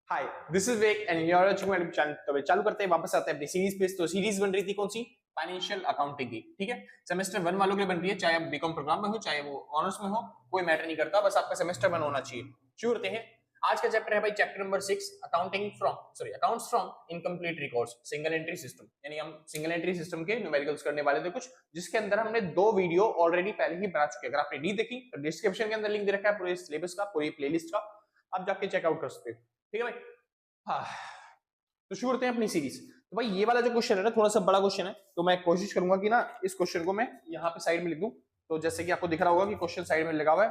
Hi, this is वेक and you are watching my channel. तो भाई चालू करते हैं, वापस आते हैं अपनी सीरीज पे। तो सीरीज बन रही थी कौन सी? फाइनेंशियल अकाउंटिंग की। ठीक है, सेमेस्टर 1 वालों के लिए बन रही है, चाहे आप बीकॉम प्रोग्राम में हो चाहे वो ऑनर्स में हो, कोई मैटर नहीं करता, बस आपका सेमेस्टर 1 होना चाहिए। शुरू करते हैं। आज का चैप्टर है भाई chapter number 6, accounts from incomplete records, single entry system. यानी हम सिंगल एंट्री सिस्टम के न्यूमेरिकल्स करने वाले थे कुछ, जिसके अंदर हमने 2 वीडियो ऑलरेडी पहले ही बना चुके हैं। अगर आपने नहीं देखी तो डिस्क्रिप्शन के अंदर लिंक दे रखा है पूरे सिलेबस का, पूरी प्लेलिस्ट का, आप जाके चेकआउट कर सकते हो। ठीक है भाई। हाँ, तो शुरू करते हैं अपनी सीरीज। तो भाई ये वाला जो क्वेश्चन है ना, थोड़ा सा बड़ा क्वेश्चन है, तो मैं कोशिश करूंगा कि ना इस क्वेश्चन को मैं यहाँ पे साइड में लिख दूं। तो जैसे कि आपको दिख रहा होगा कि क्वेश्चन साइड में लगा हुआ है।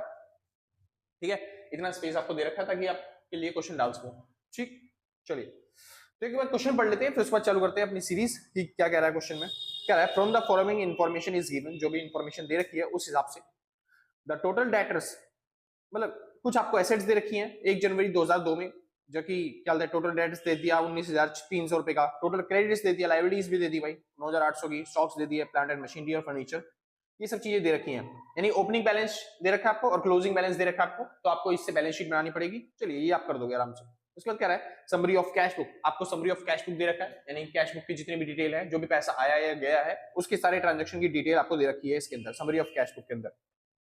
ठीक है, इतना स्पेस आपको दे रखा है ताकि आपके लिए क्वेश्चन डाल सकूं। ठीक, चलिए तो एक बार क्वेश्चन पढ़ लेते हैं, फिर उसके बाद चालू करते हैं अपनी सीरीज कि क्या कह रहा है क्वेश्चन में। क्या रहा है? From the following information is given, जो भी इन्फॉर्मेशन दे रखी है उस हिसाब से द टोटल डेटर्स, मतलब कुछ आपको एसेट्स दे रखी हैं 1 जनवरी 2002 में, जो कि क्या होता है, टोटल डेट्स दे दिया 19,300 रुपए का, टोटल क्रेडिट्स दे दिया, लाइबिलिटीज भी दे दी भाई 9,800 की, स्टॉक्स दे दिए, प्लांट एंड मशीनरी और फर्नीचर, ये सब चीजें दे रखी हैं। यानी ओपनिंग बैलेंस दे रखा है आपको और क्लोजिंग बैलेंस दे रखा है आपको, तो आपको इससे बैलेंस शीट बनानी पड़ेगी। चलिए ये आप कर दोगे आराम से। उसके बाद क्या रहा है? समरी ऑफ कैश बुक, आपको समरी ऑफ कैश बुक दे रखा है, यानी कैश बुक की जितनी भी डिटेल है, जो भी पैसा आया या गया है, उसके सारे ट्रांजेक्शन की डिटेल आपको दे रखी है इसके अंदर, समरी ऑफ कैश बुक के अंदर।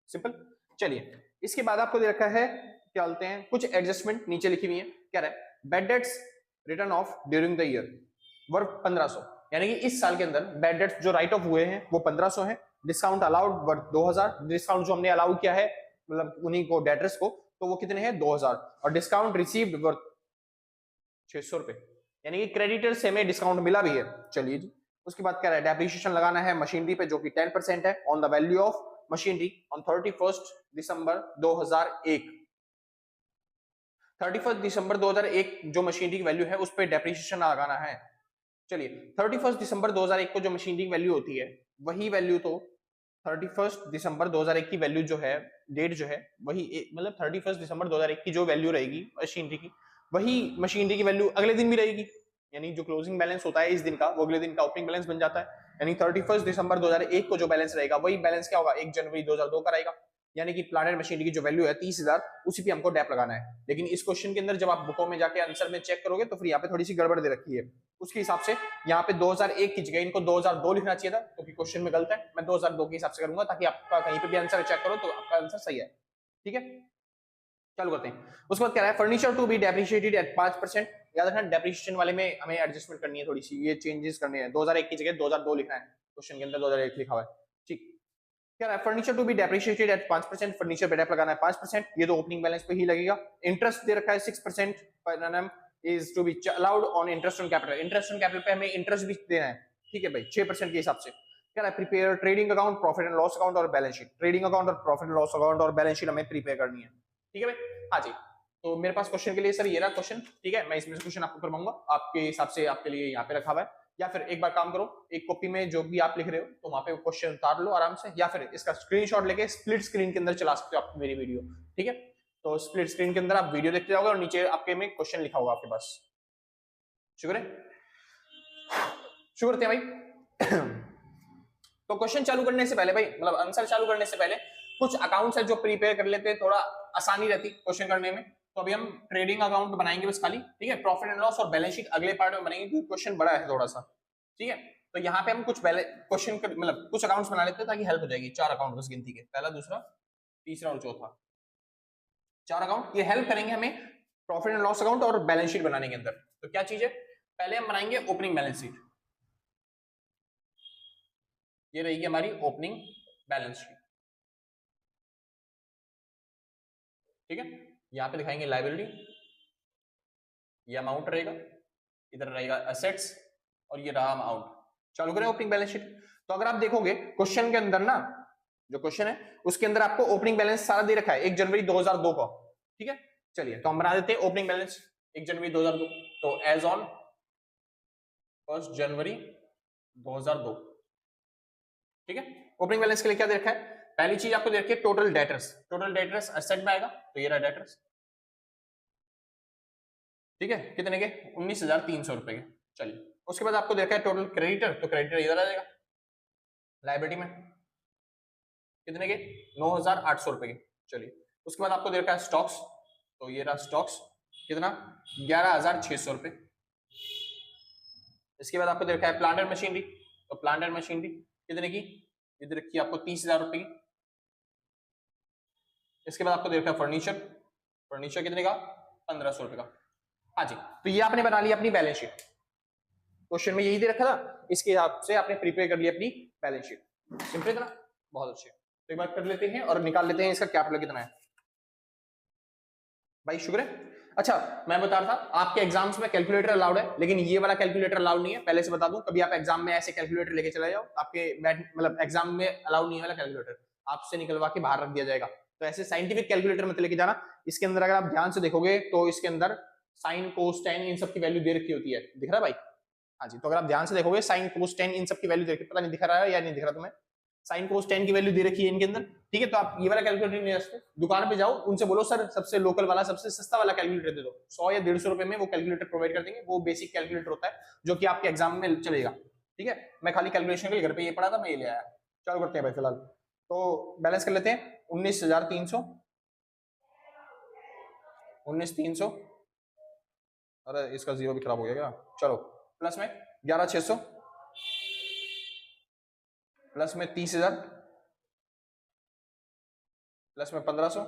सिंपल। चलिए इसके बाद आपको दे रखा है, क्या बोलते हैं, कुछ एडजस्टमेंट नीचे लिखी हुई है। क्या रहा है? Bad debts return of during the year worth 1500, यानी कि इस साल के अंदर बैड डेट्स जो राइट ऑफ हुए हैं वो 1500 है। डिस्काउंट अलाउड वर्थ 2000, डिस्काउंट जो हमने अलाउ किया है मतलब उन्हीं को डेटर्स को, तो वो कितने हैं? 2000। और डिस्काउंट रिसीव्ड वर्थ 600 रुपए, यानी कि क्रेडिटर से हमें डिस्काउंट मिला भी है। चलिए जी। उसके बाद क्या है? डेप्रिसिएशन लगाना है मशीनरी पे, जो कि 10% है on the value of machinery on 31 दिसंबर 2001। 31 दिसंबर 2001 जो मशीनरी की वैल्यू है उस पर डेप्रिसिएशन लगाना है। चलिए 31 दिसंबर 2001 को जो मशीनरी की वैल्यू होती है, वही वैल्यू तो 31 दिसंबर 2001 की वैल्यू जो है, डेट जो है वही, मतलब 31 दिसंबर 2001 की जो वैल्यू रहेगी मशीनरी की, वही मशीनरी की वैल्यू अगले दिन भी रहेगी। यानी जो क्लोजिंग बैलेंस होता है इस दिन का, वो अगले दिन का ओपनिंग बैलेंस बन जाता है। यानी 31 दिसंबर 2001 को जो बैलेंस रहेगा, वही बैलेंस क्या होगा? 1 जनवरी 2002 का रहेगा। यानी कि प्लांट एंड मशीनरी की जो वैल्यू है 30,000, उसी पे हमको डेप लगाना है। लेकिन इस क्वेश्चन के अंदर जब आप बुकों में जाके आंसर में चेक करोगे तो फिर यहाँ पे थोड़ी सी गड़बड़ दे रखी है। उसके हिसाब से यहाँ पे 2001 की जगह इनको 2002 लिखना चाहिए था, क्योंकि क्वेश्चन में गलत है। मैं 2002 के हिसाब से करूंगा ताकि आपका कहीं पे भी आंसर चेक करो तो आपका आंसर सही है। ठीक है, चालू करते हैं। उसके बाद क्या है? Furniture to be depreciated at 5%। याद रखना डेप्रिशिएशन वाले में हमें एडजस्टमेंट करनी है, थोड़ी सी ये चेंजेस करने हैं। 2001 की जगह 2002 लिखना है, क्वेश्चन के अंदर 2001 लिखा हुआ है। ठीक, क्या है? Furniture to be depreciated at 5%, furniture पे डेप लगाना है 5%, ये तो ओपनिंग बैलेंस पे ही लगेगा। इंटरेस्ट दे रखा है 6% पर एनम is to be allowed on interest on capital, interest on capital पे हमें इंटरेस्ट भी देना है। ठीक है भाई, 6% के हिसाब से। क्या है? Prepare trading account, profit and loss account और बैलेंस शीट, ट्रेडिंग अकाउंट और प्रॉफिट एंड लॉस अकाउंट और बैलेंस शीट हमें प्रिपेयर करनी है। ठीक है भाई, हाँ जी। तो मेरे पास क्वेश्चन के लिए सर ये रहा क्वेश्चन। ठीक है, मैं इसमें से क्वेश्चन आपको करवाऊंगा, आपके हिसाब से आपके लिए यहाँ पे रखा हुआ है। या फिर एक बार काम करो, एक कॉपी में जो भी आप लिख रहे हो तो वहां पे क्वेश्चन उतार लो आराम से, या फिर इसका स्क्रीनशॉट लेके स्प्लिट स्क्रीन के अंदर चला सकते हो आप मेरी वीडियो। ठीक है, तो स्प्लिट स्क्रीन के अंदर आप वीडियो देखते जाओगे और नीचे आपके में क्वेश्चन लिखा होगा आपके पास। शुक्र है, शुक्र करते हैं भाई। तो क्वेश्चन चालू करने से पहले भाई, मतलब आंसर चालू करने से पहले कुछ अकाउंट्स है जो प्रिपेयर कर लेते हैं, थोड़ा आसानी रहती क्वेश्चन करने में। तो अभी हम ट्रेडिंग अकाउंट बनाएंगे बस खाली। ठीक है, प्रॉफिट एंड लॉस और बैलेंस शीट अगले पार्ट में बनाएंगे क्योंकि क्वेश्चन बड़ा है थोड़ा सा। ठीक है, तो यहाँ पे हम कुछ क्वेश्चन मतलब कुछ अकाउंट्स बना लेते हैं ताकि हेल्प हो जाएगी। 4 अकाउंट बस गिनती के, पहला दूसरा तीसरा और चौथा, 4 अकाउंट ये हेल्प करेंगे हमें प्रॉफिट एंड लॉस अकाउंट और बैलेंस शीट बनाने के अंदर। तो क्या चीज है? पहले हम बनाएंगे ओपनिंग बैलेंस शीट, ये रहेगी हमारी ओपनिंग बैलेंस शीट। ठीक है, यहां पे दिखाएंगे लायबिलिटी, ये अमाउंट रहेगा, इधर रहेगा एसेट्स और ये रहा अमाउंट। चालू करें ओपनिंग बैलेंस शीट। तो अगर आप देखोगे क्वेश्चन के अंदर ना, जो क्वेश्चन है उसके अंदर आपको ओपनिंग बैलेंस सारा दे रखा है 1 जनवरी 2002 को। ठीक है, चलिए तो हम बना देते हैं ओपनिंग बैलेंस 1 जनवरी 2002। तो एज ऑन 1 जनवरी 2002। ठीक है, ओपनिंग बैलेंस के लिए क्या दे रखा है? पहली चीज आपको दे रखी है total debtors, total debtors asset में आएगा, तो ये रहा डेटर्स। ठीक है, कितने के? 19,300 रुपए के। चलिए उसके बाद आपको देखा है टोटल क्रेडिटर, तो क्रेडिटर इधर आ जाएगा लाइबिलिटी में, कितने के? 9,800 रुपए के। चलिए उसके बाद आपको देखा है स्टॉक्स, तो ये रहा स्टॉक्स। कितना 11,600 रुपए। इसके बाद आपको दे रखा है प्लांट एंड मशीनरी, तो प्लांट एंड मशीनरी कितने की, ये दे रखी है आपको 30,000 रुपए की। इसके बाद आपको दे रखा है फर्नीचर, फर्नीचर कितने का 1,500 रुपए का। हाँ जी, तो ये आपने बना लिया अपनी बैलेंस शीट, क्वेश्चन में यही दे रखा था, इसके हिसाब से आपने प्रिपेयर कर लिया अपनी बैलेंस शीट। सिंपल इतना, बहुत अच्छे। तो एक बार कर लेते हैं और निकाल लेते हैं इसका कैपिटल कितना है भाई, शुक्र है। अच्छा मैं बता रहा था आपके एग्जाम्स में कैलकुलेटर अलाउड है, लेकिन ये वाला कैलकुलेटर अलाउड नहीं है, पहले से बता दूं। कभी आप एग्जाम में ऐसे कैलकुलेटर लेके चले जाओ, आपके मतलब एग्जाम में अलाउड नहीं है वाला कैलकुलेटर, आपसे निकलवा के बाहर रख दिया जाएगा। तो ऐसे साइंटिफिक कैलकुलेटर मत लेके जाना। इसके अंदर अगर आप ध्यान से देखोगे तो इसके अंदर साइन कोस टेन इन सब की वैल्यू दे रखी होती है, दिख रहा है भाई? हाँ जी, तो अगर आप ध्यान से देखोगे साइन कोस टेन इन सब की वैल्यू दे रखी, पता नहीं दिख रहा है या नहीं दिख रहा तुम्हें, साइन कोस टेन की वैल्यू दे रखी है इनके अंदर, ठीक है। तो आप ये वाला कैलकुलेटर नहीं रखते, दुकान पे जाओ उनसे बोलो सर सबसे लोकल वाला सबसे सस्ता वाला कैलकुलेटर दे दो, 100 या 150 रुपए में वो कैलकुलेटर प्रोवाइड कर देंगे। वो बेसिक कैलकुलेटर होता है जो कि आपके एग्जाम में चलेगा, ठीक है। मैं खाली कैलकुलेशन के लिए घर पे ये पढ़ा था, मैं ये ले आया। चालू करते हैं भाई फिलहाल, तो बैलेंस कर लेते हैं 19,300, 19,300, अरे इसका जीरो भी खराब हो गया क्या, चलो प्लस में 11,600, प्लस में 30,000, प्लस में 1,500।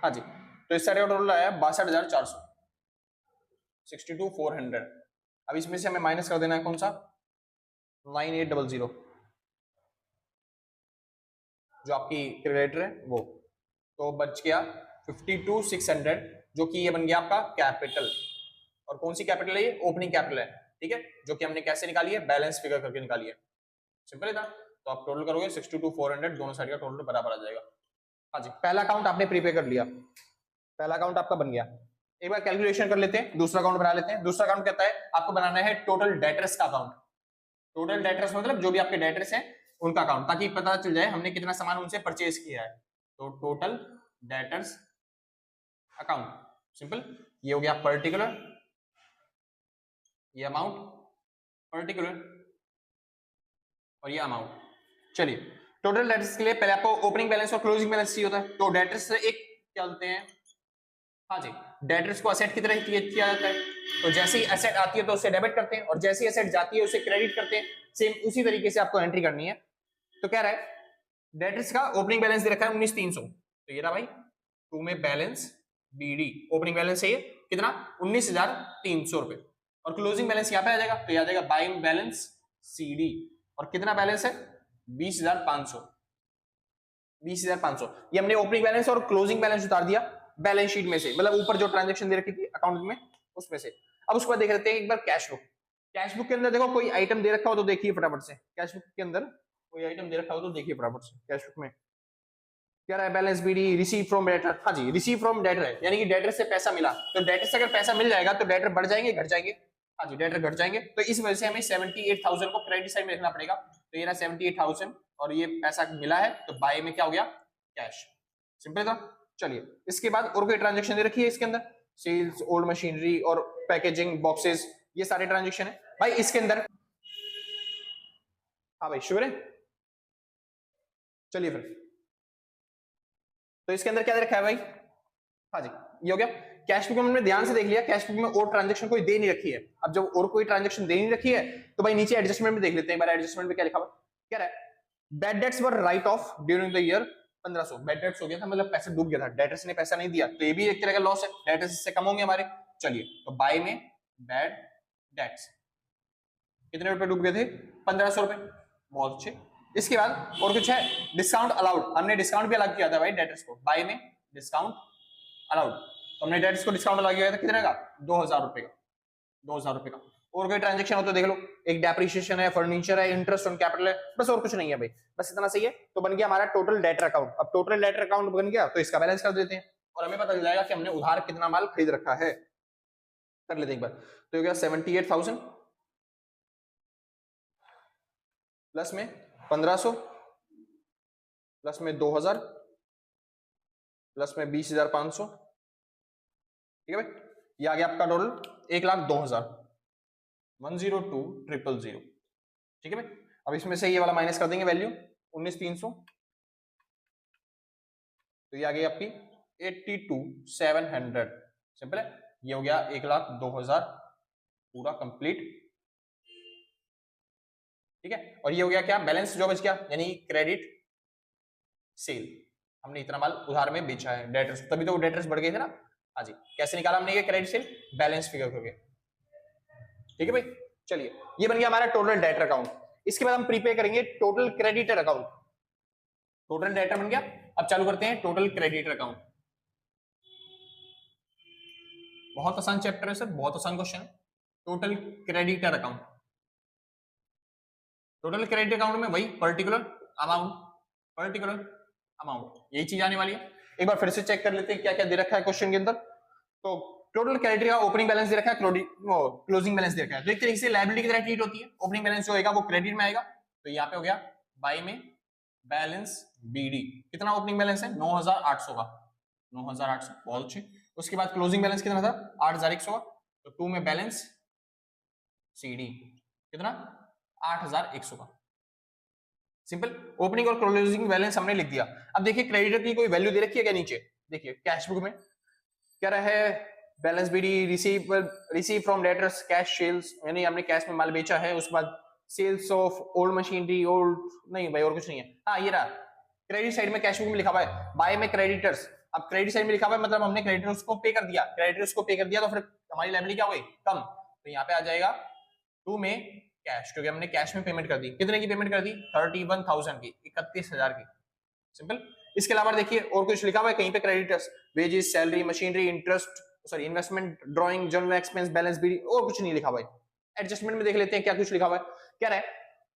हाँ जी, तो इस साइड का टोटल आया 62,400, 62,400। अब इसमें से हमें माइनस कर देना है कौन सा, 9,800 जो आपकी क्रेडिटर है वो, तो बच गया 52,600 जो कि ये बन गया आपका कैपिटल। और कौन सी कैपिटल है ये, ओपनिंग कैपिटल है, ठीक है, जो कि हमने कैसे निकाली है, बैलेंस फिगर करके निकाली है। सिंपल है ना। तो आप टोटल करोगे 62,400, दोनों साइड का टोटल बराबर आ जाएगा। हाँ जी, पहला अकाउंट आपने प्रीपे कर लिया, पहला अकाउंट आपका बन गया। एक बार कैलकुलेशन कर लेते हैं, दूसरा अकाउंट बना लेते हैं। दूसरा अकाउंट कहता है आपको बनाना है टोटल डेटर्स का अकाउंट। टोटल डेटर्स मतलब जो भी आपके डेटर्स हैं उनका अकाउंट, ताकि पता चल जाए हमने कितना सामान उनसे परचेज किया है। तो टोटल डेटर्स अकाउंट, सिंपल, ये हो गया पर्टिकुलर, ये अमाउंट पर्टिकुलर, और ये अमाउंट। चलिए, टोटल डेटर्स के लिए पहले आपको ओपनिंग बैलेंस और क्लोजिंग बैलेंस चाहिए होता है। तो डेटर्स से एक क्या बोलते हैं, हाँ जी, डेटर्स को असेट की तरह किया जाता है। तो जैसे ही असेट आती है तो उसे डेबिट करते हैं, और जैसे ही असेट जाती है उसे क्रेडिट करते हैं। सेम उसी तरीके से आपको एंट्री करनी है। तो क्या रहा है, डेटर्स का ओपनिंग बैलेंस दे रखा है 19,300, तो ये रहा भाई, टू में बैलेंस बीडी, ओपनिंग बैलेंस है ये कितना 19,300 रुपए, और क्लोजिंग बैलेंस यहाँ पे आ जाएगा, तो ये आ जाएगा बाइंग बैलेंस सीडी, और कितना बैलेंस है 20,500, 20,500। ये हमने ओपनिंग बैलेंस और क्लोजिंग बैलेंस उतार दिया बैलेंस शीट में से, मतलब ऊपर जो ट्रांजैक्शन दे रखी थी अकाउंट में उसमें से। अब उसके बाद देख लेते हैं एक बार कैश बुक। कैश बुक के अंदर देखो कोई आइटम दे रखा हो तो देखिए फटाफट से, कैश बुक के अंदर कोई आइटम दे रखा हो तो देखिए फटाफट से। कैश बुक में क्या रहा है, balance BD, receive from debtor. हाँ जी, रिसीव फ्रॉम डेटर है, यानी कि डेटर से पैसा मिला। तो डेटर से अगर पैसा मिल जाएगा तो डेटर बढ़ जाएंगे घट जाएंगे, हाँ जी डेटर घट जाएंगे। तो इस वजह से हमें 78,000 को क्रेडिट साइड में रखना पड़ेगा। तो ये रहा 78,000 और ये पैसा मिला है, तो बाय में क्या हो गया, कैश। सिंपल था। चलिए, इसके बाद और कोई ट्रांजेक्शन दे रखी है इसके अंदर, सेल्स, ओल्ड मशीनरी और पैकेजिंग बॉक्सेस, ये सारे ट्रांजेक्शन है भाई इसके अंदर। हाँ भाई श्योर है। चलिए फिर, तो इसके अंदर क्या दे रखा है भाई, हाँ जी ये हो गया। कैश बुक में हमने ध्यान से देख लिया, कैश बुक में और ट्रांजैक्शन कोई दे नहीं रखी है। अब जब और कोई ट्रांजैक्शन दे नहीं रखी है तो भाई नीचे एडजस्टमेंट में देख लेते हैं। एडजस्टमेंट में क्या लिखा हुआ, क्या रहा है, bad debts were right of during the year 1500। Bad debts हो गया था, मतलब पैसा डूब गया था, डेटर्स ने पैसा नहीं दिया, तो ये भी एक तरह का लॉस है, डेटर्स इससे कम होंगे हमारे। चलिए, तो बाय में बैड डेट्स कितने रुपए डूब गए थे, 1,500 रुपए, बहुत अच्छे। इसके बाद और कुछ है, डिस्काउंट अलाउड, हमने डिस्काउंट भी अलग किया था भाई डेटर्स को, बाय में डिस्काउंट अलाउड, तो हमने डेटर्स को डिस्काउंट लगा दिया था कितने का, 2,000 रुपए का, 2,000 रुपए का। और कोई ट्रांजेक्शन हो तो देख लो, एक डेप्रिसिएशन है, फर्नीचर है, इंटरेस्ट ऑन कैपिटल है, बस और कुछ नहीं है भाई, बस इतना सही है। तो बन गया हमारा टोटल डेटर अकाउंट। अब टोटल डेटर अकाउंट बन गया तो इसका बैलेंस कर देते हैं और हमें पता चल जाएगा कि हमने उधार कितना माल खरीद रखा है। कर लेते एक बार, तो हो गया 78,000 प्लस में 1,500 प्लस में 2,000 प्लस में 20,500, ठीक है भाई, ये आ गया आपका टोटल 1,02,000, 102,000, ठीक है भाई। अब इसमें से ये वाला माइनस कर देंगे वैल्यू 19,300, तो ये आ गई आपकी 82,700, सिंपल है, ये हो गया 1,02,000 पूरा कंप्लीट, ठीक है। और ये हो गया क्या, बैलेंस जो बच गया, यानी क्रेडिट सेल, हमने इतना माल उधार में बेचा है डेटर्स, तभी तो वो डेटर्स बढ़ गए थे ना। हाँ जी, कैसे निकाला हमने ये क्रेडिट सेल, बैलेंस फिगर करके, ठीक है भाई। चलिए, ये बन गया हमारा टोटल डेटर अकाउंट। इसके बाद हम प्रीपे करेंगे total creditor account. Total debtor बन गया, अब चालू करते हैं टोटल क्रेडिटर अकाउंट। बहुत आसान चैप्टर है सर, बहुत आसान क्वेश्चन है। Total creditor account, total credit account में वही पर्टिकुलर अमाउंट यही चीज आने वाली है। एक बार फिर से चेक कर लेते हैं क्या क्या दे रखा है क्वेश्चन के अंदर। तो टोटल क्रेडिट का ओपनिंग बैलेंस दे रखा है, क्लोजिंग बैलेंस दे रखा है। तो एक तरीके से लायबिलिटी की तरह ट्रीट होती है। ओपनिंग बैलेंस जो होगा वो क्रेडिट में आएगा, तो यहाँ पे हो गया बाई में बैलेंस बीडी, कितना ओपनिंग बैलेंस है 9,800 का, 9,800 बहुत अच्छे। उसके बाद क्लोजिंग बैलेंस कितना था 8,100 का, तो 2 में बैलेंस सीडी कितना 8,100 का। सिंपल, ओपनिंग और क्लोजिंग बैलेंस हमने लिख दिया। अब देखिए क्रेडिटर की कोई वैल्यू दे रखी है क्या नीचे, देखिए कैश बुक में क्या रहा है, balance BD receive from debtors cash sales, यानी हमने कैश में माल बेचा है। उसके बाद sales of old machinery, old नहीं भाई और कुछ नहीं है। हाँ ये रहा, क्रेडिट साइड में कैश बुक में लिखा हुआ है बाय में क्रेडिटर्स। अब क्रेडिट साइड में लिखा हुआ है मतलब हमने क्रेडिटर्स को पे कर दिया, क्रेडिटर्स को पे कर दिया तो फिर हमारी लायबिलिटी क्या हो गई कम, तो यहाँ पे आ जाएगा 2 में कैश, क्योंकि हमने कैश में पेमेंट कर दी। कितने की पेमेंट कर दी 31,000 की, 31,000 की। सिंपल। इसके अलावा देखिए और कुछ लिखा हुआ है कहीं पे, creditors wages salary machinery interest sorry investment drawing general expense balance BD, और कुछ नहीं लिखा हुआ है। एडजस्टमेंट में देख लेते हैं क्या कुछ लिखा हुआ है। क्या है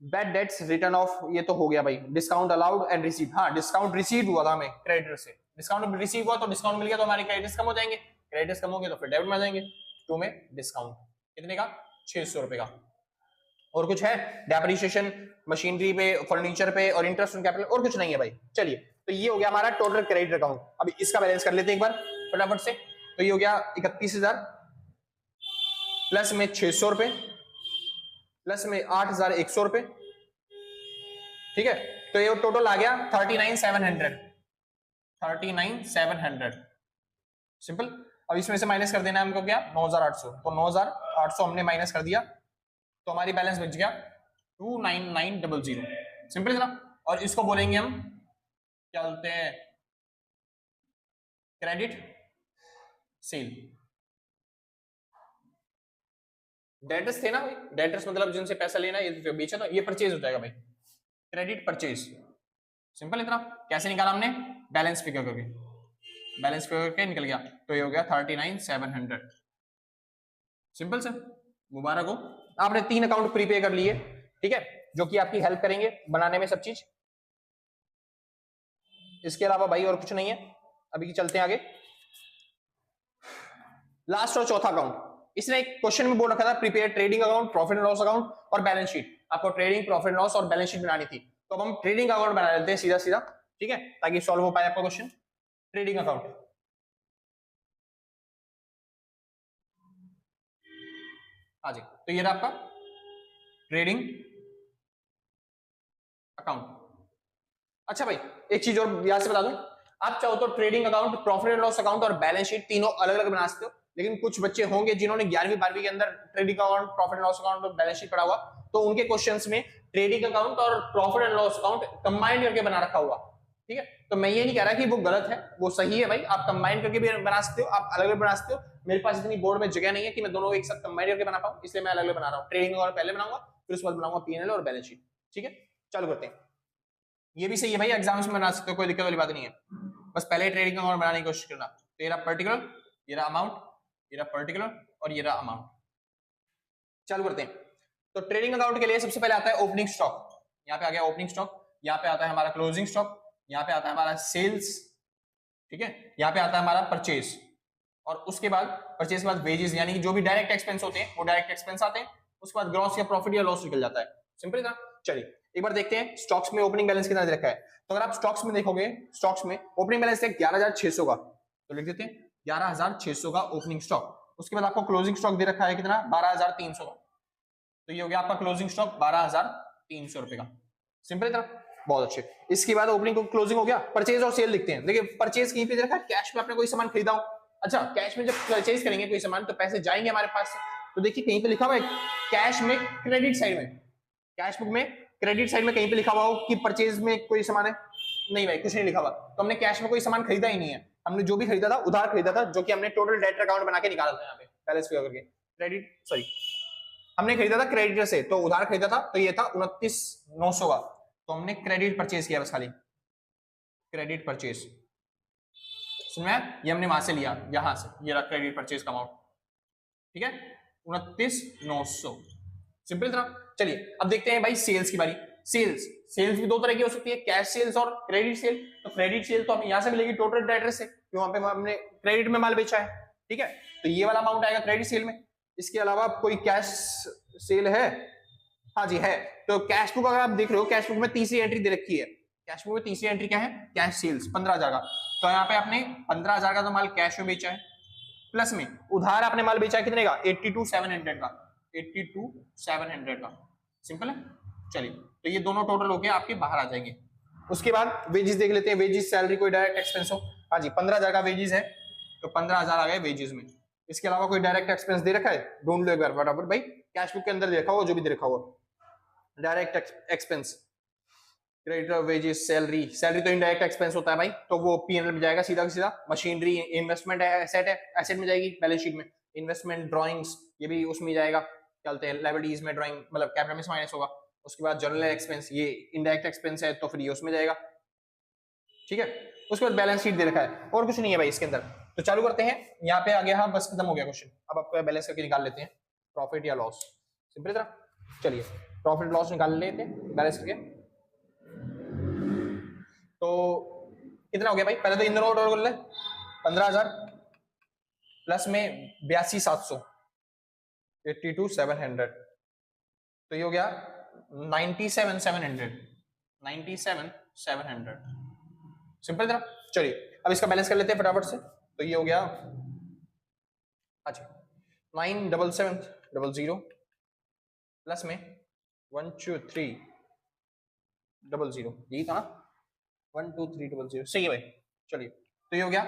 बैड डेट्स रिटर्न ऑफ, ये तो हो गया भाई। डिस्काउंट अलाउड एंड रिसीव, हाँ डिस्काउंट रिसीव हुआ था हमें क्रेडिटर से, डिस्काउंट रिसीव हुआ तो डिस्काउंट मिल गया तो हमारे क्रेडिटर्स कम हो जाएंगे, क्रेडिटर्स कम हो गए तो फिर डेबिट में आ जाएंगे। 2 में डिस्काउंट कितने का 600 रुपए का। और कुछ है डेप्रिसिएशन मशीनरी पे फर्नीचर पे और इंटरेस्ट ऑन कैपिटल, और कुछ नहीं है भाई। चलिए तो ये हो गया हमारा टोटल क्रेडिट अकाउंट। अभी इसका बैलेंस कर लेते हैं एक बार फटाफट से। तो ये हो गया 31,000 प्लस में 600 रुपए प्लस में 8,100 रुपए, ठीक है। तो ये टोटल आ गया 39,700 सिंपल। अब इसमें से माइनस कर देना है हमको क्या 9,800, तो 9,800 हमने माइनस कर दिया तो हमारी बैलेंस बच गया 29900। सिंपल है ना। और इसको बोलेंगे हम क्या बोलते हैं क्रेडिट सेल। डेटर्स थे ना भाई, डेटर्स मतलब जिनसे पैसा लेना ये बेचा तो ये परचेज हो जाएगा भाई, क्रेडिट परचेज। सिंपल इतना। कैसे निकाला हमने बैलेंस फिगर करके, बैलेंस फिगर करके निकल गया, तो ये हो गया 39,700। सिंपल सर, मुबारक हो आपने 3 अकाउंट प्रीपे कर लिए, ठीक है, जो कि आपकी हेल्प करेंगे बनाने में सब चीज। इसके अलावा भाई और कुछ नहीं है। अभी चलते हैं आगे। लास्ट और चौथा अकाउंट, इसने एक क्वेश्चन में बोल रखा था prepare trading account, profit and loss account और बैलेंस शीट। आपको ट्रेडिंग प्रॉफिट लॉस और बैलेंस शीट बनानी थी, तो अब हम ट्रेडिंग अकाउंट बना लेते हैं सीधा सीधा, ठीक है, ताकि सॉल्व हो पाए आपका क्वेश्चन। ट्रेडिंग अकाउंट, हाँ जी, तो ये रहा आपका ट्रेडिंग अकाउंट। अच्छा भाई एक चीज और यहां से बता दूं, आप चाहो तो trading account, profit and loss account और बैलेंस शीट तीनों अलग अलग बना सकते हो, लेकिन कुछ बच्चे होंगे जिन्होंने 11वीं 12वीं के अंदर trading account, profit and loss account और बैलेंस शीट पढ़ा हुआ, तो उनके क्वेश्चंस में ट्रेडिंग अकाउंट और profit and loss account combined करके बना रखा हुआ, ठीक है। तो मैं ये नहीं कह रहा कि वो गलत है, वो सही है भाई, आप कंबाइन करके भी बना सकते हो, आप अलग अलग बना सकते हो। मेरे पास इतनी बोर्ड में जगह नहीं है कि मैं दोनों एक साथ कंबाइन करके बना पाऊं, इसलिए मैं अलग अलग बना रहा हूं। ट्रेडिंग अकाउंट पहले बनाऊंगा, फिर उसके बाद बनाऊंगा पीएनएल और बैलेंस शीट, ठीक है। चालू करते हैं। ये भी सही है भाई, एग्जाम्स में बना सकते हो, कोई दिक्कत वाली बात नहीं है, बस पहले ट्रेडिंग अकाउंट बनाने की कोशिश करना। तो ये रहा पर्टिकुलर, ये रहा अमाउंट, ये रहा पर्टिकुलर और ये रहा अमाउंट। चालू करते हैं। तो ट्रेडिंग अकाउंट के लिए सबसे पहले आता है ओपनिंग स्टॉक, यहाँ पे आ गया ओपनिंग स्टॉक, यहाँ पे आता है हमारा क्लोजिंग स्टॉक, यहाँ पे आता है हमारा सेल्स, ठीक है, यहाँ पे आता है हमारा परचेज, और उसके बाद परचेज के बाद वेजेस, यानी कि जो भी डायरेक्ट एक्सपेंस होते हैं वो डायरेक्ट एक्सपेंस आते हैं, उसके बाद ग्रॉस या प्रॉफिट या लॉस निकल जाता है। सिंपल था। चलिए एक बार देखते हैं स्टॉक्स में ओपनिंग बैलेंस कितना दे रखा है। तो अगर आप स्टॉक्स में देखोगे, स्टॉक्स में ओपनिंग बैलेंस है 11,600 का, तो लिख देते हैं 11,600 का ओपनिंग स्टॉक। उसके बाद आपको क्लोजिंग स्टॉक दे रखा है कितना 12,300 का, तो ये हो गया आपका क्लोजिंग स्टॉक 12,300 रुपए का। सिंपल था, बहुत अच्छे। इसके बाद ओपनिंग को क्लोजिंग हो गया, परचेज और सेल लिखते हैं। देखिए परचेज कहीं पे दे रखा है कैश में आपने कोई सामान खरीदा हो, अच्छा, कैश में जब परचेज करेंगे कोई सामान तो पैसे जाएंगे हमारे पास से, तो देखिए कहीं पे लिखा हुआ है कैश में क्रेडिट साइड में, कैश बुक में क्रेडिट साइड में कहीं पे लिखा हुआ हो कि परचेज में कोई सामान है? नहीं भाई, कुछ नहीं लिखा हुआ। तो हमने कैश में कोई सामान खरीदा ही नहीं है, हमने जो भी खरीदा था उधार खरीदा था, जो कि हमने टोटल डेट अकाउंट बना के निकाला था यहाँ पे बैलेंस फिगर करके। क्रेडिट सॉरी, हमने खरीदा था क्रेडिटर से, तो उधार खरीदा था, तो ये था 29,900 का, तो हमने क्रेडिट परचेज किया बस, खाली क्रेडिट परचेज। समझ में? ये हमने वहां से लिया, यहां से, ये रहा क्रेडिट परचेज का अमाउंट, ठीक है, 29,900, सिंपल था। चलिए अब देखते हैं भाई सेल्स की बारी। सेल्स, सेल्स भी दो तरह की हो सकती है, कैश सेल्स और क्रेडिट सेल। तो क्रेडिट सेल तो हमें यहां से मिलेगी टोटल डेटर से, क्योंकि वहां पे हमने क्रेडिट में माल बेचा है, ठीक है, तो ये वाला अमाउंट आएगा क्रेडिट सेल में। इसके अलावा कोई कैश सेल है? हाँ जी है। तो कैश बुक अगर आप देख रहे हो, कैश बुक में तीसरी एंट्री दे रखी है, कैश बुक में तीसरी एंट्री क्या है? कैश सेल्स 15,000 का। तो यहाँ पे आपने 15,000 का तो माल कैश में बेचा है, प्लस में उधार आपने माल बेचा है कितने का? 82,700 का, 82,700 का, सिंपल है। चलिए, तो ये दोनों टोटल होके आपके बाहर आ जाएंगे। उसके बाद वेजेस देख लेते हैं, वेजेस सैलरी कोई डायरेक्ट एक्सपेंस हो, हाँ जी 15,000 का वेजेस है, तो 15,000 आ गए वेजेस में। इसके अलावा कोई डायरेक्ट एक्सपेंस दे रखा है? ढूंढ लो एक बार फटाफट भाई, कैश बुक के अंदर देखा हो जो भी दे रखा हो direct expense, creditor, wages, salary. Salary तो इनडायरेक्ट एक्सपेंस होता है भाई, तो वो पीएनएल में जाएगा सीधा सीधा। मशीनरी इन्वेस्टमेंट है, एसेट है, एसेट में जाएगी बैलेंस शीट में। इन्वेस्टमेंट ड्राइंग्स ये भी उसमें जाएगा, चलते हैं लायबिलिटीज में, ड्राइंग मतलब कैपिटल में माइनस होगा। उसके बाद जनरल एक्सपेंस, ये इनडायरेक्ट एक्सपेंस है, तो फिर ये उसमें जाएगा, ठीक है। उसके बाद बैलेंस शीट दे रखा है, और कुछ नहीं है भाई इसके अंदर। तो चालू करते हैं, यहाँ पे आ गया, हाँ बस खत्म हो गया क्वेश्चन। अब आपको बैलेंस करके निकाल लेते हैं प्रॉफिट या लॉस, सिंपल तरह। चलिए प्रॉफिट लॉस निकाल लेते हैं बैलेंस करके। तो कितना हो गया भाई? पहले तो इन दोनों टोटल कर ले, 15,000 प्लस में 82,700, 82,700, तो ये हो गया 97,700, 97,700, सिंपल था। चलिए अब इसका बैलेंस कर लेते हैं फटाफट से। तो ये हो गया, अच्छा 97700 प्लस में 12300, यही था ना, 12300, सही है भाई। चलिए तो ये हो गया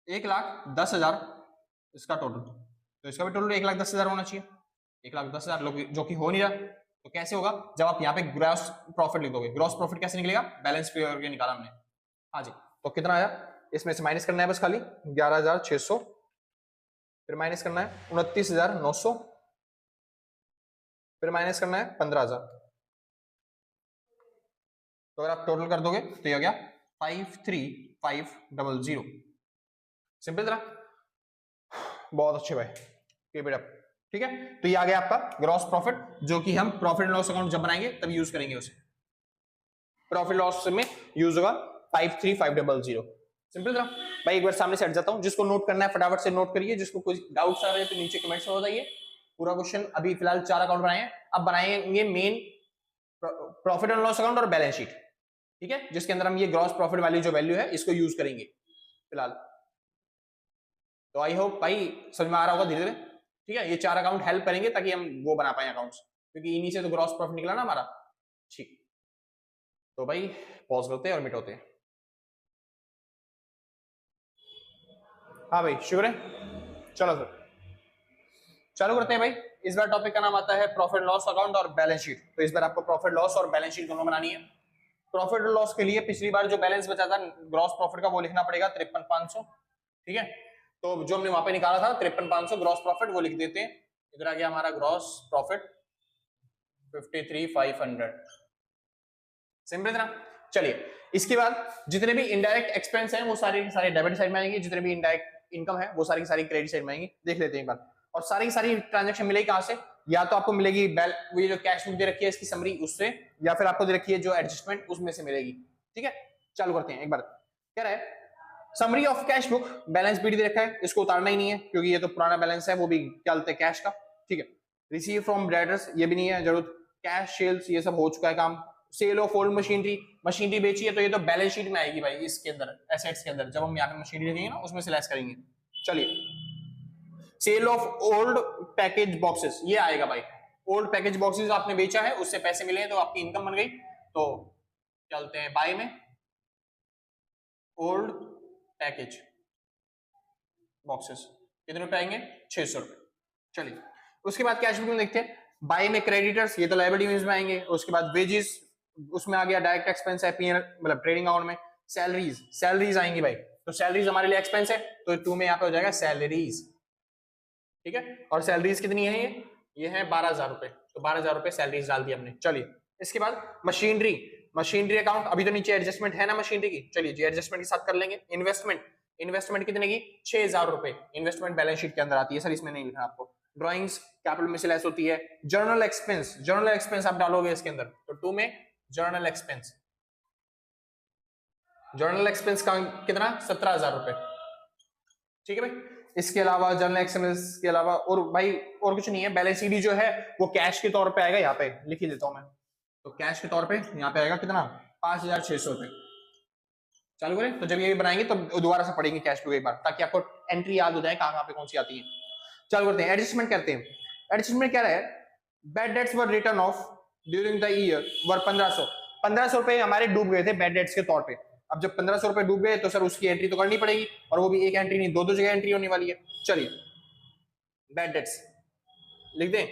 1,10,000 इसका टोटल, तो इसका भी टोटल 1,10,000 होना चाहिए, 1,10,000 जो कि हो नहीं रहा। तो कैसे होगा? जब आप यहाँ पे ग्रॉस प्रॉफिट लिख दोगे। ग्रॉस प्रॉफिट कैसे निकलेगा? बैलेंस पे करके निकाला हमने, हाँ जी। तो कितना आया? इसमें से माइनस करना है बस खाली 11,600, फिर माइनस करना है 29,900, फिर माइनस करना है 15,000। तो अगर आप टोटल कर दोगे तो ये हो गया 53,500, सिंपल तरह। बहुत अच्छे भाई, कीप इट अप, ठीक है। तो ये आ गया आपका ग्रॉस प्रॉफिट, जो कि हम प्रॉफिट एंड लॉस अकाउंट जब बनाएंगे तब यूज करेंगे उसे। प्रॉफिट लॉस में यूज होगा 53,500, सिंपल था भाई। एक बार सामने से हट जाता हूं, जिसको नोट करना है फटाफट से नोट करिए, जिसको कोई डाउट्स आ रहे हैं तो नीचे कमेंट्स में बताइए। पूरा क्वेश्चन अभी फिलहाल 4 अकाउंट बनाए हैं, अब बनाएंगे main profit and loss account और बैलेंस शीट, ठीक है, जिसके अंदर हम ये ग्रॉस प्रॉफिट वाली जो वैल्यू है इसको यूज करेंगे फिलहाल। तो आई होप भाई समझ में आ रहा होगा धीरे धीरे, ठीक है। ये 4 अकाउंट हेल्प करेंगे ताकि हम वो बना पाए अकाउंट्स, क्योंकि इन्हीं से तो ग्रॉस प्रॉफिट निकला ना हमारा, ठीक। तो भाई पॉज करते हैं और मिटाते हैं। हाँ भाई शुक्र है, चलो फिर चालू करते हैं भाई। इस बार टॉपिक का नाम आता है प्रॉफिट लॉस अकाउंट और बैलेंस शीट। तो इस बार आपको प्रॉफिट लॉस और बैलेंस शीट दोनों बनानी है। प्रॉफिट और लॉस के लिए पिछली बार जो बैलेंस बचा था ग्रॉस प्रॉफिट का, वो लिखना पड़ेगा 53,500, ठीक है। तो जो हमने वहां पे निकाला था 53,500 ग्रॉस प्रॉफिट, वो लिख देते हैं। इधर आ गया हमारा ग्रॉस प्रॉफिट 53,500, सिंपल था। चलिए इसके बाद जितने भी इनडायरेक्ट एक्सपेंस हैं वो सारे सारे डेबिट साइड में आएंगे, जितने भी इनडायरेक्ट इनकम है वो सारी की सारी क्रेडिट साइड में आएंगी। देख लेते हैं एक बार। और सारी की सारी ट्रांजेक्शन मिलेगी कहां से? या तो आपको मिलेगी ये जो कैश बुक दे रखी है इसकी समरी उससे, या फिर आपको दे रखी है जो एडजस्टमेंट उसमें से मिलेगी, ठीक है। चालू करते हैं एक बार। क्या है? Summary of cash book, balance भी दे रखा है, इसको उतारना ही नहीं है क्योंकि ये तो पुराना बैलेंस है, वो भी क्या बोलते हैं कैश का, ठीक है। रिसीव फ्रॉम डेटर्स, ये भी नहीं है जरूरत। कैश सेल्स ये सब हो चुका है काम। Sale of old machinery, machinery बेची है तो ये तो बैलेंस शीट में आएगी भाई, इसके अंदर एसेट्स के अंदर, जब हम यहाँ पे मशीनरी देखेंगे ना उसमें से लेस करेंगे। चलिए sale of old package boxes, ये आएगा भाई। ओल्ड पैकेज बॉक्सेस आपने बेचा है, उससे पैसे मिले हैं तो आपकी इनकम बन गई। तो चलते हैं बाय में, ओल्ड पैकेज, बॉक्सेस। कितने रुपए आएंगे? 600 रुपए। चलिए उसके बाद कैश बुक में देखते हैं। बाय में क्रेडिटर्स, ये तो लायबिलिटीज में आएंगे। उसके बाद वेजेस, उसमें आ गया डायरेक्ट एक्सपेंस है, पीएनएल मतलब ट्रेडिंग अकाउंट में। सैलरीज, सैलरीज आएंगी भाई, तो सैलरीज हमारे लिए एक्सपेंस है, तो 2 में यहाँ पे हो जाएगा सैलरीज। ठीक है, और सैलरीज कितनी है? ये है 12,000 रुपए, तो 12,000 रुपए सैलरीज डाल दी हमने। चलिए इसके बाद मशीनरी, मशीनरी अकाउंट अभी तो नीचे एडजस्टमेंट है ना मशीनरी की, चलिए जी एडजस्टमेंट के साथ कर लेंगे। इन्वेस्टमेंट, इन्वेस्टमेंट कितने की? 6,000 रुपए। इन्वेस्टमेंट बैलेंस शीट के अंदर आती है सर, इसमें नहीं लिखा आपको। ड्राइंग्स कैपिटल में से लेस होती है। जर्नल एक्सपेंस, जर्नल एक्सपेंस आप डालोगे इसके अंदर, तो 2 में जर्नल एक्सपेंस। जर्नल एक्सपेंस का कितना? 17,000 रुपए। ठीक है भाई। इसके अलावा जर्नल एक्सपेंस के अलावा और भाई और कुछ नहीं है। बैलेंस शीट जो है वो कैश के तौर पे आएगा, यहाँ पे लिख ही देता हूं मैं, तो कैश के तौर पे यहाँ पे आएगा कितना? 5,600 रुपए। चालू करें, तो जब ये बनाएंगे तो दोबारा से पढ़ेंगे कैश बुक एक बार, ताकि आपको एंट्री याद हो जाए कहाँ पे कौन सी आती है। चालू करते हैं, एडजस्टमेंट करते हैं। एडजस्टमेंट क्या है? Bad debts were return of during the year वर 1500। 1500 रुपए हमारे डूब गए थे बैड डेट्स के तौर पे। अब जब 1500 रुपए डूब गए तो सर उसकी एंट्री तो करनी पड़ेगी, और वो भी एक एंट्री नहीं, दो जगह एंट्री होने वाली है। चलिए बैड डेट्स लिख दें,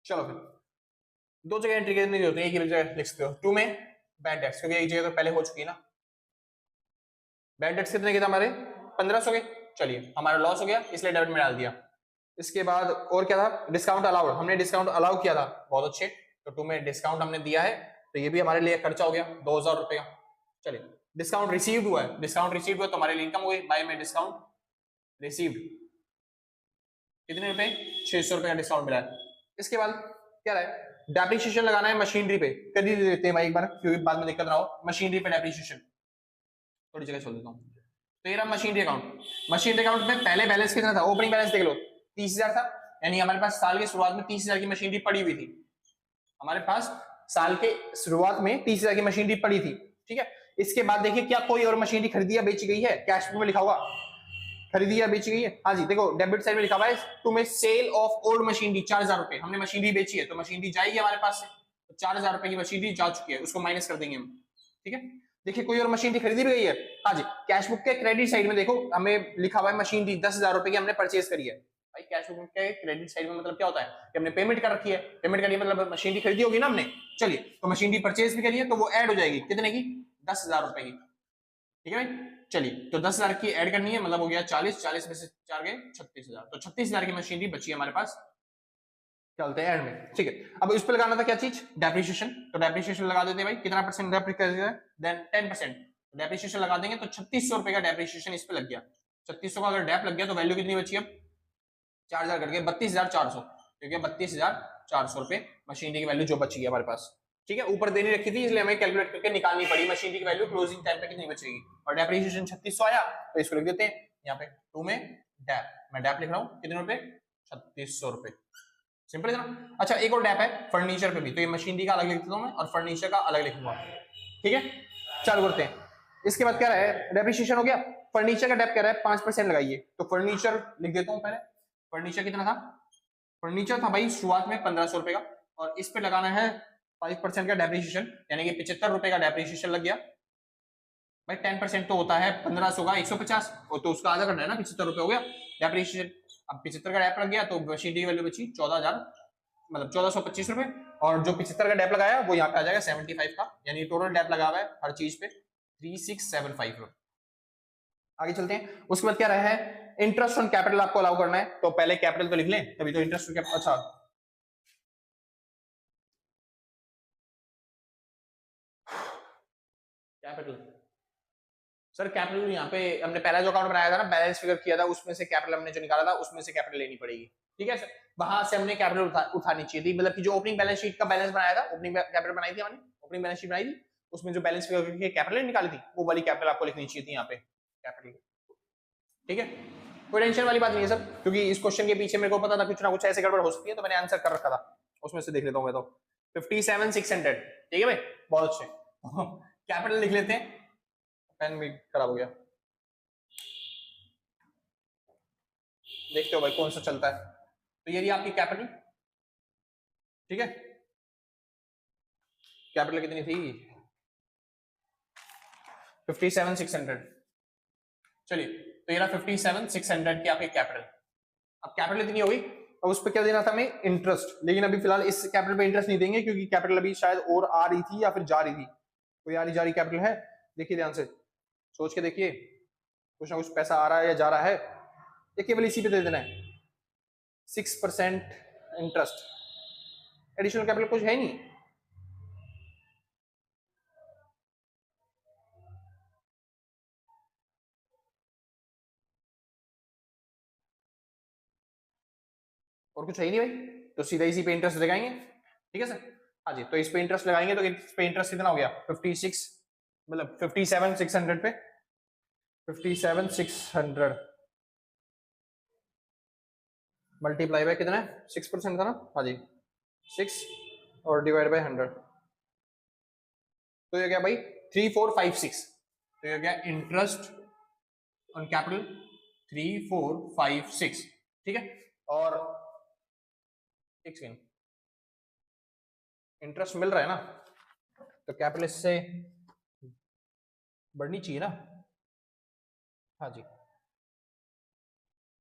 चलो फिर दो जगह एंट्री करनी नहीं होती, एक ही जगह लिख सकते हो। 2 में बैड डेट्स, क्योंकि एक जगह तो पहले हो चुकी है ना। बैड डेट्स कितने के थे हमारे? 1500 के। चलिए हमारा लॉस हो गया, इसलिए डेबिट में डाल दिया। इसके बाद और क्या था? डिस्काउंट अलाउड, हमने डिस्काउंट अलाउ किया था, बहुत अच्छे, तो 2 में डिस्काउंट हमने दिया है, तो ये भी हमारे लिए खर्चा हो गया 2,000 रुपए का। चलिए डिस्काउंट रिसीव्ड हुआ है, डिस्काउंट रिसीव्ड हुआ तो हमारे लिए इनकम हो गई। बाय में डिस्काउंट रिसीव्ड, कितने रुपए? 600 रुपए का डिस्काउंट मिला है। इसके बाद क्या रहा? डेप्रिसिएशन लगाना है मशीनरी पे, कर ही देते हैं भाई एक बार, क्योंकि बाद में दिक्कत ना हो। मशीनरी पे डेप्रिसिएशन थोड़ी जगह छोड़ देता हूँ। तो ये रहा मशीनरी अकाउंट। मशीनरी अकाउंट में पहले बैलेंस कितना था? ओपनिंग बैलेंस देख लो, 30,000 था, यानी हमारे पास साल की शुरुआत में 30,000 की मशीनरी पड़ी हुई थी। हमारे पास साल के शुरुआत में 30,000 की मशीनरी पड़ी थी। ठीक है, इसके बाद देखिए क्या कोई और मशीनरी खरीदी या बेची गई है? कैश बुक में लिखा हुआ खरीदी या बेची गई है। हाँ जी, देखो डेबिट साइड में लिखा हुआ है तुम्हें सेल ऑफ ओल्ड मशीनरी 4,000 रुपए। हमने मशीनरी बेची है तो मशीनरी जाएगी हमारे पास से, तो 4,000 रुपए की मशीनरी जा चुकी है, उसको माइनस कर देंगे हम। ठीक है, देखिए कोई और मशीनरी खरीदी भी गई है। हाँ जी, कैश बुक के क्रेडिट साइड में देखो हमें लिखा हुआ है मशीनरी 10,000 रुपए की हमने परचेज करी है। भाई कैश बुक के क्रेडिट साइड में मतलब क्या होता है कि हमने पेमेंट कर रखी है, पेमेंट करी मतलब मशीनरी खरीदी होगी ना हमने। चलिए तो मशीनरी परचेज भी करी है, तो वो ऐड हो जाएगी कितने की? 10,000 रुपए की। ठीक है भाई, चलिए तो 10,000 की ऐड करनी है, मतलब हो गया 40, 40 में से 4 गए 36,000, तो 36,000 की मशीनरी बची है हमारे पास। चलते हैं ऐड में। ठीक है, अब इस पे लगाना था क्या चीज? डेप्रिसिएशन, तो डेप्रिसिएशन लगा देते हैं भाई। कितना परसेंट डेप्रिसिएशन? देन 10%। डेप्रिसिएशन लगा देंगे तो 3600 रुपए का डेप्रिसिएशन इस पे लग गया। 3600 का अगर डेप लग गया तो वैल्यू कितनी बची? अब 4,000 कट गया 32,400, क्योंकि 32,400 रुपए मशीनरी की वैल्यू जो बची है हमारे पास। ठीक है, ऊपर देनी रखी थी इसलिए हमें कैलकुलेट करके निकालनी पड़ी मशीनरी की वैल्यू क्लोजिंग टाइम पे कितनी बचेगी। और डेप्रिसिएशन 3600 आया, तो इसको लिख देते हैं यहाँ पे 2 में डेप। मैं डेप लिख रहा हूँ, कितने रुपए? 3600 रुपए। सिंपल है ना। अच्छा एक और डेप है फर्नीचर पे भी, तो ये मशीनरी का अलग लिख देता हूँ मैं और फर्नीचर का अलग लिखूंगा। ठीक है, चालू करते हैं। इसके बाद क्या रहा है? डेप्रिसिएशन हो गया। फर्नीचर का डेप क्या रहा है? 5% लगाइए, तो फर्नीचर लिख देता हूँ पहले। फर्नीचर कितना था? फर्नीचर था भाई शुरुआत में 1500 रुपए का, और इस पे लगाना है 5% का डेप्रिसिएशन, यानी कि 75 रुपए का डेप्रिसिएशन लग गया। भाई 10% तो होता है 1500 का 150, तो उसका आधा करना है ना, 75 रुपए हो गया डेप्रिसिएशन। अब 75 का डेप लग गया तो मशीनरी की वैल्यू बची 14,000, मतलब 1425 रुपए। और जो 75 का डेप लगाया वो यहाँ पे आ जाएगा 75 का, यानी टोटल डेप लगा हुआ है हर चीज पे 3675 रुपए। आगे चलते हैं। उसके बाद क्या रहा है? इंटरेस्ट ऑन कैपिटल आपको अलाउ करना है, तो पहले कैपिटल तो लिख लें, तभी तो इंटरेस्ट ऑन कैपिटल। अच्छा कैपिटल, सर कैपिटल यहाँ पे हमने पहला जो अकाउंट बनाया था ना, बैलेंस फिगर किया था, उसमें से कैपिटल हमने जो निकाला था उसमें से कैपिटल लेनी पड़ेगी। ठीक है सर, वहां से हमने कैपिटल उठानी चाहिए थी, मतलब कि जो ओपनिंग बैलेंस शीट का बैलेंस बनाया था, ओपनिंग कैपिटल बनाई थी हमने, ओपनिंग बैलेंस शीट बनाई थी, उसमें जो बैलेंस फिगर की कैपिटल निकाली थी वो वाली कैपिटल आपको लिखनी चाहिए थी यहाँ पे कैपिटल। ठीक है, कोई टेंशन वाली बात नहीं है सर, क्योंकि इस क्वेश्चन के पीछे मेरे को पता था कुछ ना कुछ ऐसे गड़बड़ हो सकती है, तो मैंने आंसर कर रखा था, उसमें से देख लेता हूँ मैं तो। 57,600। ठीक है भाई, बहुत अच्छे। कैपिटल लिख लेते हैं, पेन भी खराब हो गया, देखते हो भाई कौन सा चलता है। तो ये रही आपकी कैपिटल। ठीक है, कैपिटल कितनी थी? 57,600। चलिए तो ये रहा 57,600 की आपकी कैपिटल। अब कैपिटल इतनी होगी, अब उस पर क्या देना था हमें, इंटरेस्ट। लेकिन अभी फिलहाल इस कैपिटल पे इंटरेस्ट नहीं देंगे क्योंकि कैपिटल अभी शायद और आ रही थी या फिर जा रही थी। कोई आ रही जा रही कैपिटल है, देखिए ध्यान से सोच के देखिए, कुछ ना कुछ पैसा आ रहा है या जा रहा है, ये केवल इसी पे दे देना है 6% इंटरेस्ट। एडिशनल कैपिटल कुछ है नहीं। और कुछ है ही नहीं भाई, तो सीधा इसी पे इंटरेस्ट लगाएंगे। ठीक है सर, हाँ जी, तो इस पे इंटरेस्ट लगाएंगे तो इस पे इंटरेस्ट कितना हो गया 56, मतलब 57,600 पे 57,600 मल्टीप्लाई बाय कितना है 6% था ना, हाँ जी 6 और डिवाइड बाय 100, तो ये क्या भाई 3456। तो ये क्या इंटरेस्ट ऑन कैपिटल 3456। ठीक है, और एक सेकेंड, इंटरेस्ट मिल रहा है ना, तो कैपिटल इससे बढ़नी चाहिए ना, हाँ जी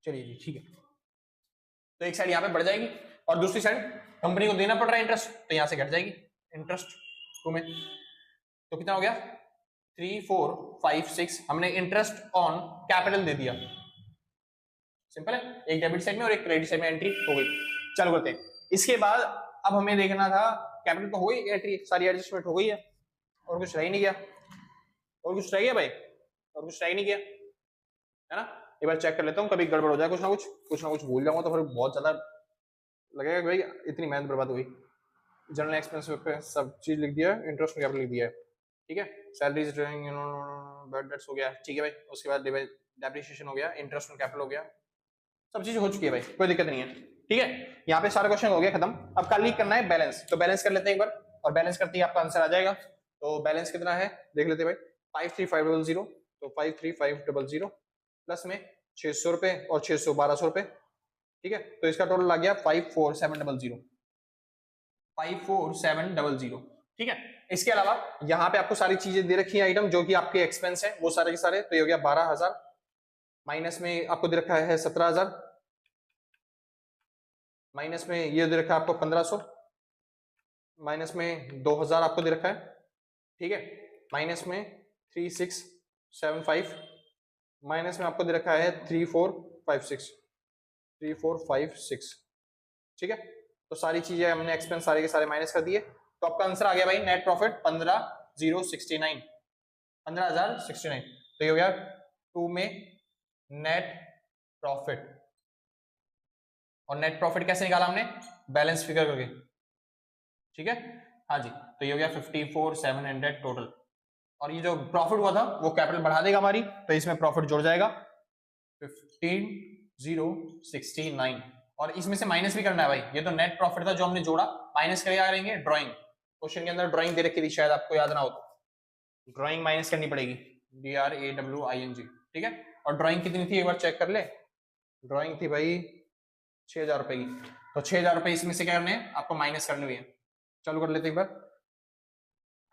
चलिए जी ठीक है। तो एक साइड यहाँ पे बढ़ जाएगी और दूसरी साइड कंपनी को देना पड़ रहा है इंटरेस्ट, तो यहाँ से घट जाएगी इंटरेस्ट 2 में। तो कितना हो गया 3456, हमने इंटरेस्ट ऑन कैपिटल दे दिया। सिंपल है, एक डेबिट साइड में और एक क्रेडिट साइड में एंट्री हो गई। चालू करते हैं। इसके बाद अब हमें देखना था कैपिटल तो हो गई एंट्री, सारी एडजस्टमेंट हो गई है, और कुछ रह ही नहीं गया। और कुछ रह गया भाई, और कुछ रह ही नहीं गया है ना। एक बार चेक कर लेता हूँ, कभी गड़बड़ हो जाए कुछ ना कुछ भूल जाऊंगा तो फिर बहुत ज्यादा लगेगा कि भाई इतनी मेहनत बर्बाद हुई। जनरल एक्सपेंस पे सब चीज लिख दिया है, इंटरेस्ट कैपिटल लिख दिया है, ठीक है। सैलरीज बैड डेट्स हो गया, ठीक है भाई। उसके बाद डेप्रिसिएशन हो गया, इंटरेस्ट ऑन कैपिटल हो गया, सब चीज हो चुकी है भाई, कोई दिक्कत नहीं है। ठीक है, यहाँ पे सारा क्वेश्चन हो गया खत्म। अब कल ही करना है बैलेंस, तो बैलेंस कर लेते हैं एक बार, और बैलेंस करते ही आपका आंसर आ जाएगा। तो बैलेंस कितना है देख लेते हैं भाई, 53500, तो 53500 प्लस में 600 रुपए और 600 1200 रुपए, ठीक है। तो इसका टोटल आ गया 54700, 54700, ठीक है। इसके अलावा यहाँ पे आपको सारी चीजें दे रखी है आइटम जो कि आपके एक्सपेंस है वो सारे के सारे, तो ये हो गया 12000, माइनस में आपको दे रखा है 17000, माइनस में ये दे रखा है आपको 1500, माइनस में 2000 आपको दे रखा है, ठीक है। माइनस में 3675, माइनस में आपको दे रखा है 3456, 3456, ठीक है। तो सारी चीजें हमने एक्सपेंस सारे के सारे माइनस कर दिए, तो आपका आंसर आ गया भाई नेट प्रॉफिट 15069, 15069। तो ये हो गया 2 में नेट प्रॉफिट, और नेट प्रॉफिट कैसे निकाला हमने, बैलेंस फिगर करके, ठीक है। हाँ जी, तो ये हो गया 54700 टोटल, और ये जो प्रॉफिट हुआ था वो कैपिटल बढ़ा देगा हमारी, तो इसमें प्रॉफिट जुड़ जाएगा 15069, और इसमें से माइनस भी करना है भाई। ये तो नेट प्रॉफिट था जो हमने जोड़ा, माइनस करके करेंगे ड्राइंग, क्वेश्चन के अंदर ड्राइंग दे रखी थी शायद आपको याद ना हो, ड्राइंग माइनस करनी पड़ेगी, DRAWING, ठीक है। और ड्राइंग कितनी थी एक बार चेक कर ले, ड्राइंग थी भाई 6000 रुपए की, तो 6000 रुपए इसमें से क्या करने हैं आपको माइनस करने हुए हैं। चालू कर लेते एक बार,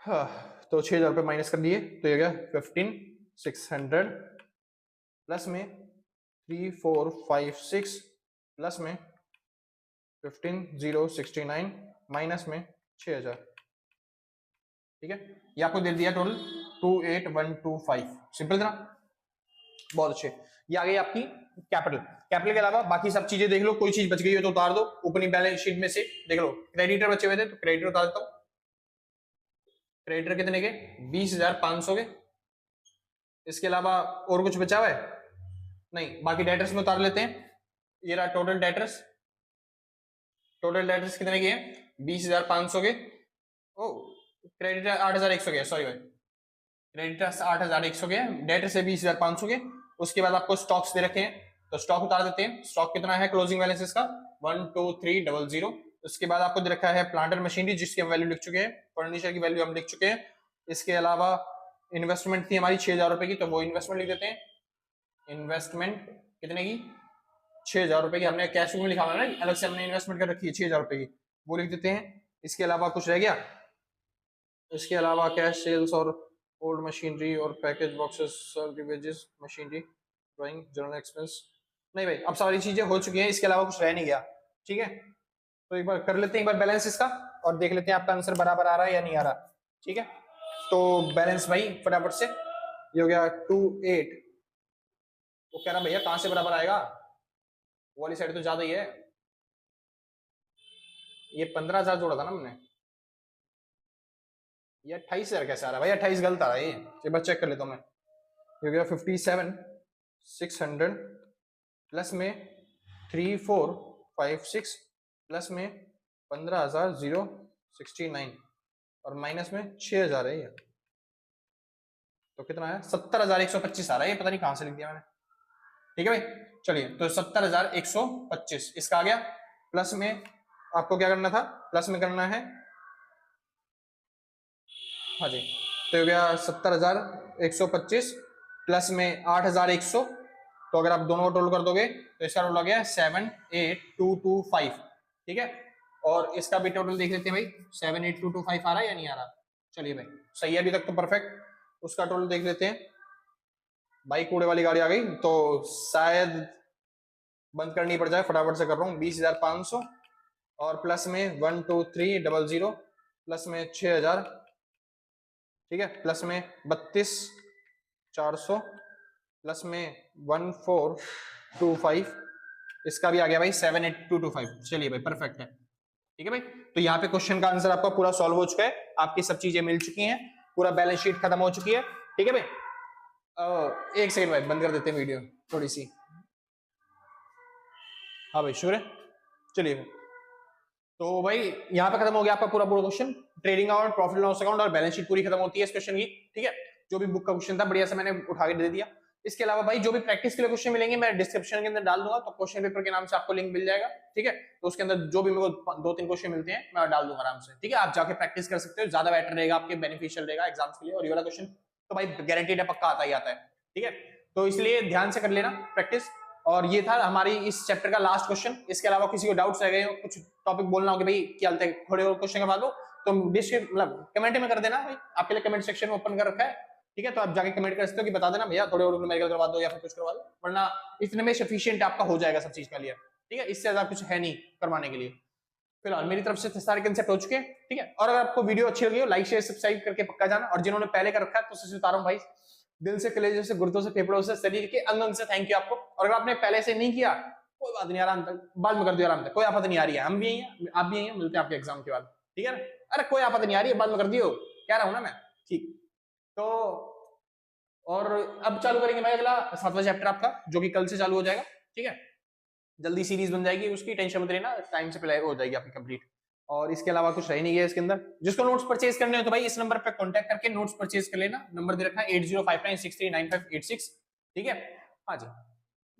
हाँ, तो 6000 रुपए माइनस कर दिए, तो ये गया 15600 प्लस में 3456 प्लस में 15069 माइनस में 6000, ठीक है। ये आपको दे दिया टोटल 28125, सिंपल था, बहुत अच्छे। ये आ गई आपकी कैपिटल। कैपिटल के अलावा बाकी सब चीजें देख लो, कोई चीज बच गई हो तो उतार दो, ओपनिंग बैलेंस शीट में से देख लो। क्रेडिटर बचे हुए थे तो क्रेडिटर उतार देता हूं, क्रेडिटर कितने के 20500 के। इसके अलावा और कुछ बचा हुआ है नहीं, बाकी डेटर्स में उतार लेते हैं। ये रहा टोटल डेटर्स, टोटल डेटर्स कितने के हैं 20500 के। ओ क्रेडिटर 8100 के, सॉरी भाई, क्रेडिटर्स 8100 के, डेटर से 20500 के। उसके बाद आपको स्टॉक्स दे रखे हैं, तो स्टॉक उतार देते हैं। स्टॉक कितना है क्लोजिंग बैलेंस इसका 12300। उसके बाद आपको दे रखा है प्लांट एंड मशीनरी जिसकी हम वैल्यू लिख चुके हैं, फर्नीचर की वैल्यू हम लिख चुके हैं। इसके अलावा इन्वेस्टमेंट थी हमारी 6000 रुपए की, तो वो इन्वेस्टमेंट लिख देते हैं। इन्वेस्टमेंट कितने की 6000 रुपए की, हमने कैश में लिखा हुआ है ना, अलग से हमने इन्वेस्टमेंट कर रखी है 6000 रुपए की, वो लिख देते हैं। इसके अलावा कुछ रह गया, इसके अलावा कैश सेल्स और ओल्ड मशीनरी और package boxes, wages, machinery, drawing general expense नहीं भाई, अब सारी चीजें हो चुकी हैं, इसके अलावा कुछ रह नहीं गया। ठीक है, तो एक बार कर लेते हैं एक बार बैलेंस इसका और देख लेते हैं आपका आंसर बराबर आ रहा है या नहीं आ रहा। ठीक है, तो बैलेंस भाई फटाफट से, ये हो गया 28। वो कह रहा भैया कहां से बराबर आएगा, वो वाली साइड तो ज्यादा ही है। ये 15,000 जोड़ा था ना हमने, ये 28,000 कैसे आ रहा है भाई, 28 गलत आ रहा है ये। एक बार चेक कर लेता हूँ मैं। ये हो गया 57,600 प्लस में 3,456 प्लस में 15,069 और माइनस में 6,000 है ये, तो कितना है 70,125 आ रहा है ये, पता नहीं कहां से लिख दिया मैंने। ठीक है भाई, चलिए तो 70,125 इसका आ गया। प्लस में आपको क्या करना था, प्लस में करना है, हाँ जी, तो हो गया 70,125 प्लस में 8,100, तो अगर आप दोनों को टोटल कर दोगे तो इसका टोटल आ गया 7,8,225। ठीक है, और इसका भी टोटल देख लेते हैं भाई, 7,8,225 आ रहा है या नहीं आ रहा। चलिए भाई सही है अभी तक तो परफेक्ट। उसका टोटल देख लेते हैं भाई, कूड़े वाली गाड़ी आ गई तो शायद बंद करनी पड़ जाए, फटाफट से कर रहा हूँ। 20,500 और प्लस में 12300 प्लस में 6,000, ठीक है, प्लस में 32,400 प्लस में 1425, इसका भी आ गया भाई 7,8,225। चलिए भाई परफेक्ट है। ठीक है भाई, तो यहाँ पे क्वेश्चन का आंसर आपका पूरा सॉल्व हो चुका है, आपकी सब चीजें मिल चुकी हैं, पूरा बैलेंस शीट खत्म हो चुकी है। ठीक है भाई, एक सेकंड भाई बंद कर देते हैं वीडियो थोड़ी सी। हाँ भाई शुरू है, चलिए तो भाई यहाँ पे खत्म हो गया आपका पूरा पूरा question. Trading account, profit loss account और बैलेंस शीट पूरी खत्म होती है इस क्वेश्चन की। ठीक है, जो भी बुक का क्वेश्चन था बढ़िया से मैंने उठा के दे दिया। इसके अलावा भाई जो भी प्रैक्टिस के लिए क्वेश्चन मिलेंगे मैं डिस्क्रिप्शन के अंदर डाल दूंगा, तो क्वेश्चन पेपर के नाम से आपको लिंक मिल जाएगा। ठीक है, तो उसके अंदर जो भी मेरे को 2-3 क्वेश्चन मिलते हैं मैं डाल दूंगा आराम से। ठीक है, आप जाके प्रैक्टिस कर सकते हो, ज्यादा बेटर रहेगा, आपके बेनिफिशियल रहेगा एग्जाम्स के लिए। और ये वाला क्वेश्चन तो भाई गारंटीड है, पक्का आता ही आता है। ठीक है, तो इसलिए ध्यान से कर लेना प्रैक्टिस। और ये था हमारी इस चैप्टर का लास्ट क्वेश्चन। इसके अलावा किसी को डाउट्स रह गए हो, कुछ टॉपिक बोलना हो कि भाई क्या चलते हैं, थोड़े और क्वेश्चन करवा दो, तो मतलब कमेंट में कर देना भाई, आपके लिए कमेंट सेक्शन ओपन कर रखा है। ठीक है, तो आप जाके कमेंट कर सकते हो कि बता देना भैया थोड़े और न्यूमेरिकल करवा दो या फिर कुछ करवा दो, वरना इतने में सफिशिएंट आपका हो जाएगा सब चीज का लिए। ठीक है, इससे ज्यादा कुछ है नहीं करवाने के लिए। फिलहाल मेरी तरफ से सारे कंसेप्ट हो चुके हैं। ठीक है, और अगर आपको वीडियो अच्छी लगी हो लाइक शेयर सब्सक्राइब करके पक्का जाना, और जिन्होंने पहले कर रखा है तो उससे बता रहा हूं भाई, दिल से, कलेजे से, गुर्दों से, फेफड़ों से, शरीर के अंग अंग से थैंक यू आपको। और अगर आपने पहले से नहीं किया कोई बात नहीं, आराम तक बाद में कर दियो, आराम तक कोई आफत नहीं आ रही है, हम भी हैं आप भी हैं, मिलते हैं आपके एग्जाम के बाद। ठीक है, अरे कोई आफत नहीं आ रही है, बाद में कर दियो, कह रहा हूं ना मैं। ठीक, तो और अब चालू करेंगे भाई अगला 7वां चैप्टर आपका, जो कि कल से चालू हो जाएगा। ठीक है, जल्दी सीरीज बन जाएगी उसकी, टेंशन मत लेना, टाइम से पहले हो जाएगी आपकी कंप्लीट। और इसके अलावा कुछ रह नहीं गया इसके अंदर। जिसको नोट्स परचेज करने हो तो भाई इस नंबर पे कांटेक्ट करके नोट्स परचेज कर लेना, नंबर दे रखा है 8059639586। ठीक है, हाँ जी,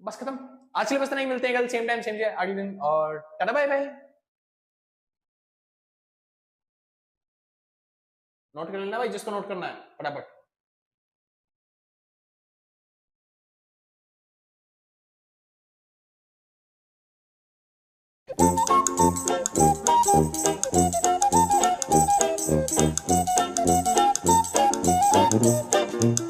बस खत्म। आज के लिए बस नहीं, मिलते हैं कल सेम टाइम सेम जगह अगले दिन, और टाटा बाय बाय। नोट कर लेना भाई जिसको नोट करना है फटाफट। Thank you.